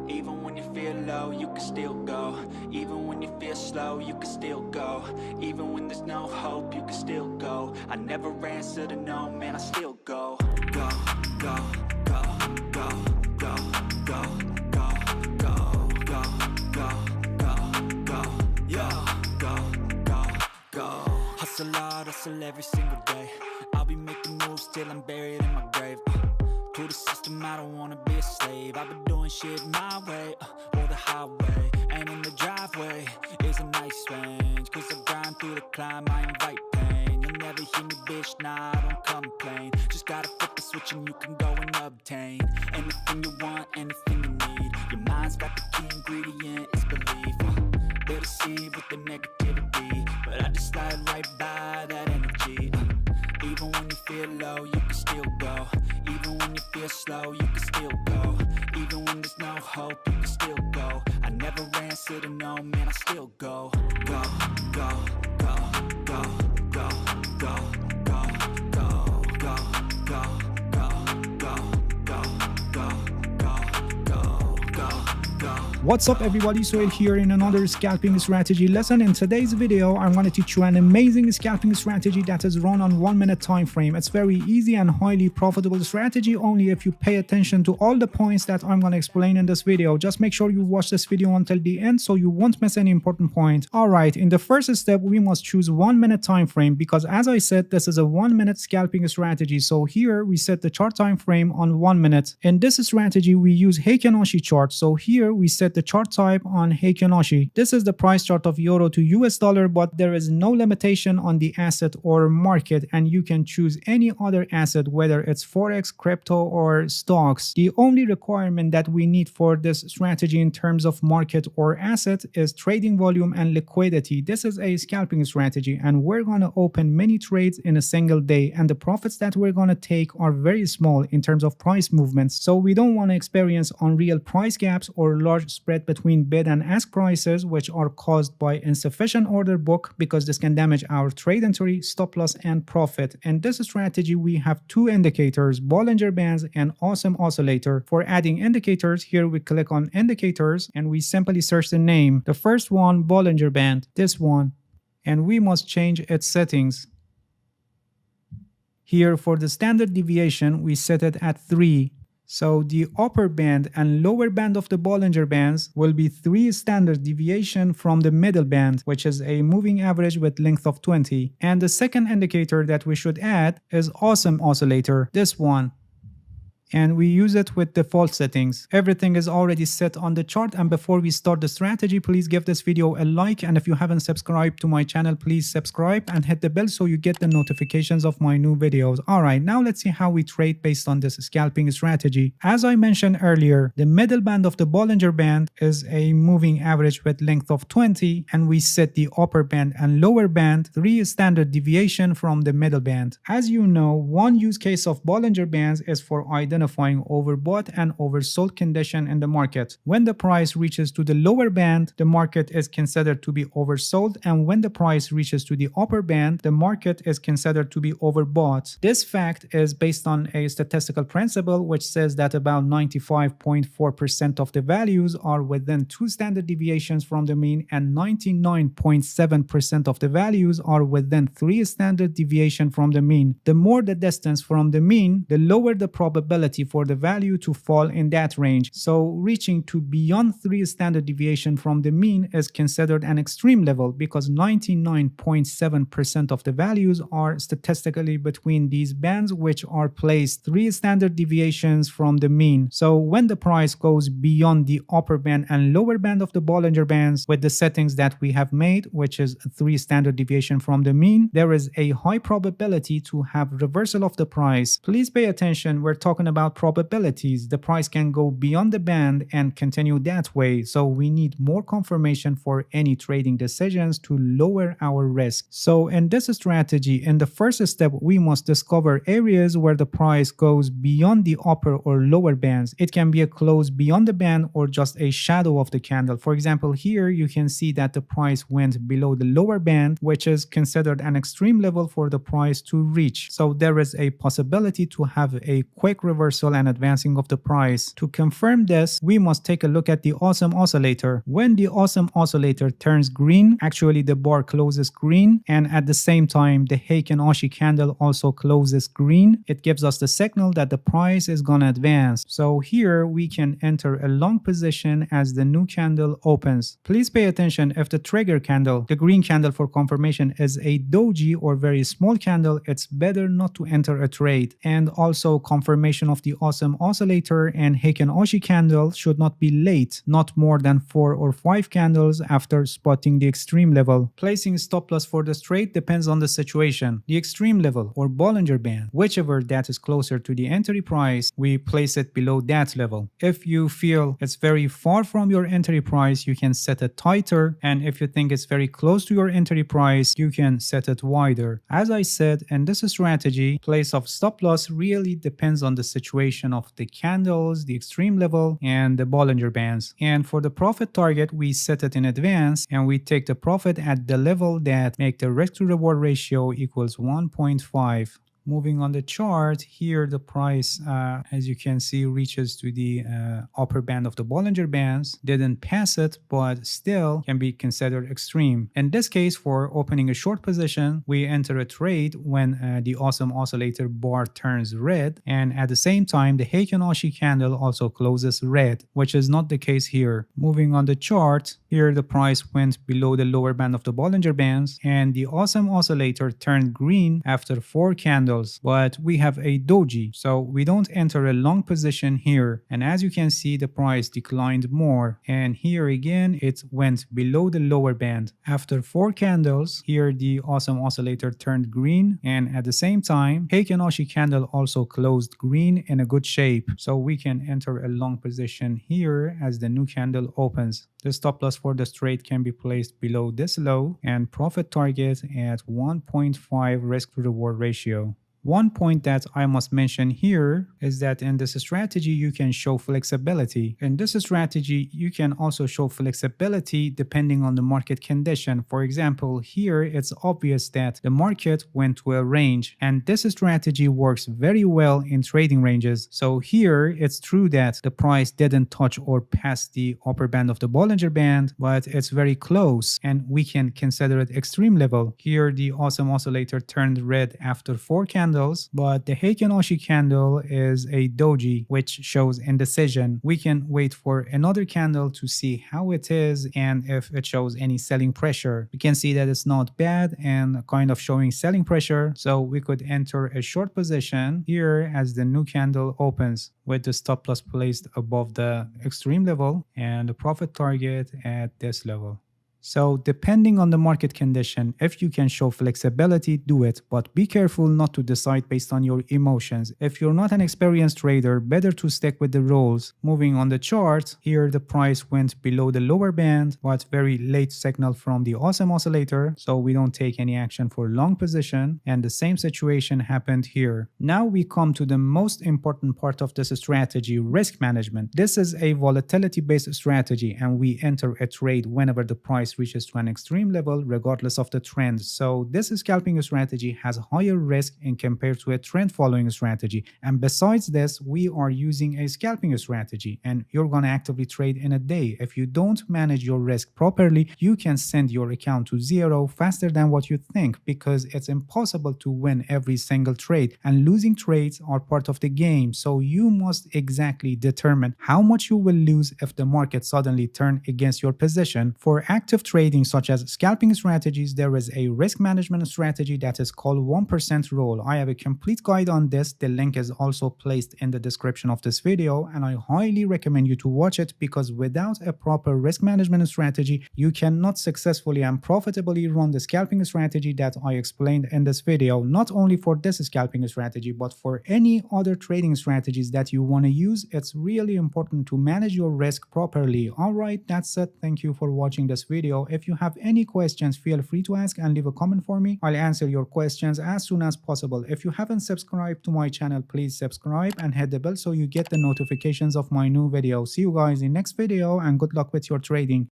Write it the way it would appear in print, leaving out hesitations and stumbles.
Even when you feel low, you can still go. Even when you feel slow, you can still go. Even when there's no hope, you can still go. I never answer to no, man, I still go. Go, go, go, go, go, go, go, go, go, go, go, go, go, go, go. Hustle hard, hustle every single day. I'll be making moves till I'm buried in my grave. To the system, I don't wanna be a slave. I've been doing shit my way, or the highway. And in the driveway is a nice range. Cause I grind through the climb, I invite pain. You'll never hear me, bitch, nah, I don't complain. Just gotta flip the switch and you can go and obtain anything you want, anything you need. Your mind's got the key ingredient, it's belief. They'll deceive with the negativity, but I just slide right by that energy. Even when you feel low, you can still go. Even when you feel slow, you can still go. Even when there's no hope, you can still go. I never answer to no, man, I still go. Go, go, go, go, go, go, go, go, go, go, go, go, go, go, go, go. What's up everybody, Sohail here in another scalping strategy lesson. In today's video, I'm going to teach you an amazing scalping strategy that is run on 1 minute time frame. It's very easy and highly profitable strategy only if you pay attention to all the points that I'm going to explain in this video. Just make sure you watch this video until the end so you won't miss any important point. Alright, in the first step, we must choose 1 minute time frame because as I said, this is a 1 minute scalping strategy. So here we set the chart time frame on 1 minute. In this strategy, we use Heikin Ashi chart. So here we set the chart type on Heikin Ashi. This is the price chart of euro to US dollar, but there is no limitation on the asset or market, and you can choose any other asset, whether it's forex, crypto, or stocks. The only requirement that we need for this strategy in terms of market or asset is trading volume and liquidity. This is a scalping strategy, and we're going to open many trades in a single day, and the profits that we're going to take are very small in terms of price movements. So we don't want to experience unreal price gaps or large spread between bid and ask prices, which are caused by insufficient order book, because this can damage our trade entry, stop loss, and profit. In this strategy, we have two indicators, Bollinger Bands and Awesome Oscillator. For adding indicators, here we click on indicators and we simply search the name. The first one, Bollinger Band, this one, and we must change its settings. Here for the standard deviation, we set it at 3. So the upper band and lower band of the Bollinger Bands will be 3 standard deviation from the middle band, which is a moving average with length of 20. And the second indicator that we should add is Awesome Oscillator, this one. And we use it with default settings. Everything is already set on the chart, and before we start the strategy, please give this video a like, and if you haven't subscribed to my channel, please subscribe and hit the bell so you get the notifications of my new videos. Alright, now let's see how we trade based on this scalping strategy. As I mentioned earlier, the middle band of the Bollinger Band is a moving average with length of 20, and we set the upper band and lower band 3 standard deviation from the middle band. As you know, one use case of Bollinger Bands is for identifying overbought and oversold condition in the market. When the price reaches to the lower band, the market is considered to be oversold, and when the price reaches to the upper band, the market is considered to be overbought. This fact is based on a statistical principle which says that about 95.4% of the values are within 2 standard deviations from the mean, and 99.7% of the values are within 3 standard deviation from the mean. The more the distance from the mean, the lower the probability for the value to fall in that range. So reaching to beyond 3 standard deviation from the mean is considered an extreme level, because 99.7% of the values are statistically between these bands, which are placed 3 standard deviations from the mean. So when the price goes beyond the upper band and lower band of the Bollinger Bands with the settings that we have made, which is 3 standard deviation from the mean, there is a high probability to have reversal of the price. Please pay attention, we're talking about probabilities. The price can go beyond the band and continue that way, so we need more confirmation for any trading decisions to lower our risk. So in this strategy, in the first step, we must discover areas where the price goes beyond the upper or lower bands. It can be a close beyond the band or just a shadow of the candle. For example, here you can see that the price went below the lower band, which is considered an extreme level for the price to reach. So there is a possibility to have a quick reversal reversal and advancing of the price. To confirm this, we must take a look at the awesome oscillator. When the awesome oscillator turns green, actually the bar closes green, and at the same time the Heiken Ashi candle also closes green, it gives us the signal that the price is gonna advance. So here we can enter a long position as the new candle opens. Please pay attention, if the trigger candle, the green candle for confirmation, is a doji or very small candle, it's better not to enter a trade. And also confirmation of the awesome oscillator and Heiken Ashi candle should not be late, not more than 4 or 5 candles after spotting the extreme level. Placing stop loss for this trade depends on the situation. The extreme level or Bollinger Band, whichever that is closer to the entry price, we place it below that level. If you feel it's very far from your entry price, you can set it tighter, and if you think it's very close to your entry price, you can set it wider. As I said, in this strategy, place of stop loss really depends on the situation of the candles, the extreme level, and the Bollinger Bands. And for the profit target, we set it in advance, and we take the profit at the level that make the risk to reward ratio equals 1.5. Moving on the chart, here the price, as you can see, reaches to the upper band of the Bollinger Bands. Didn't pass it, but still can be considered extreme. In this case, for opening a short position, we enter a trade when the awesome oscillator bar turns red, and at the same time, the Heiken Ashi candle also closes red, which is not the case here. Moving on the chart, here the price went below the lower band of the Bollinger Bands, and the awesome oscillator turned green after 4 candles. But we have a doji, so we don't enter a long position here, and as you can see, the price declined more, and here again it went below the lower band. After 4 candles, here the awesome oscillator turned green, and at the same time Heiken Ashi candle also closed green in a good shape, so we can enter a long position here as the new candle opens. The stop loss for this trade can be placed below this low, and profit target at 1.5 risk to reward ratio. One point that I must mention here is that in this strategy you can show flexibility. In this strategy you can also show flexibility depending on the market condition. For example, here it's obvious that the market went to a range, and this strategy works very well in trading ranges. So here it's true that the price didn't touch or pass the upper band of the Bollinger Band, but it's very close and we can consider it extreme level. Here the awesome oscillator turned red after 4 candles, but the Heiken Ashi candle is a doji, which shows indecision. We can wait for another candle to see how it is and if it shows any selling pressure. We can see that it's not bad and kind of showing selling pressure, so we could enter a short position here as the new candle opens, with the stop loss placed above the extreme level and the profit target at this level. So depending on the market condition, if you can show flexibility, do it, but be careful not to decide based on your emotions. If you're not an experienced trader, better to stick with the rules. Moving on the chart, here the price went below the lower band, but very late signal from the awesome oscillator, so we don't take any action for long position, and the same situation happened here. Now we come to the most important part of this strategy, risk management. This is a volatility based strategy, and we enter a trade whenever the price reaches to an extreme level regardless of the trend. So this scalping strategy has higher risk in compared to a trend following strategy. And besides this, we are using a scalping strategy, and you're going to actively trade in a day. If you don't manage your risk properly, you can send your account to zero faster than what you think, because it's impossible to win every single trade, and losing trades are part of the game. So you must exactly determine how much you will lose if the market suddenly turns against your position. For active trading such as scalping strategies, there is a risk management strategy that is called 1% rule. I have a complete guide on this. The link is also placed in the description of this video, and I highly recommend you to watch it, because without a proper risk management strategy, you cannot successfully and profitably run the scalping strategy that I explained in this video. Not only for this scalping strategy, but for any other trading strategies that you want to use, it's really important to manage your risk properly. Alright, that's it. Thank you for watching this video. If you have any questions, feel free to ask and leave a comment for me. I'll answer your questions as soon as possible. If you haven't subscribed to my channel, please subscribe and hit the bell so you get the notifications of my new video. See you guys in next video, and good luck with your trading.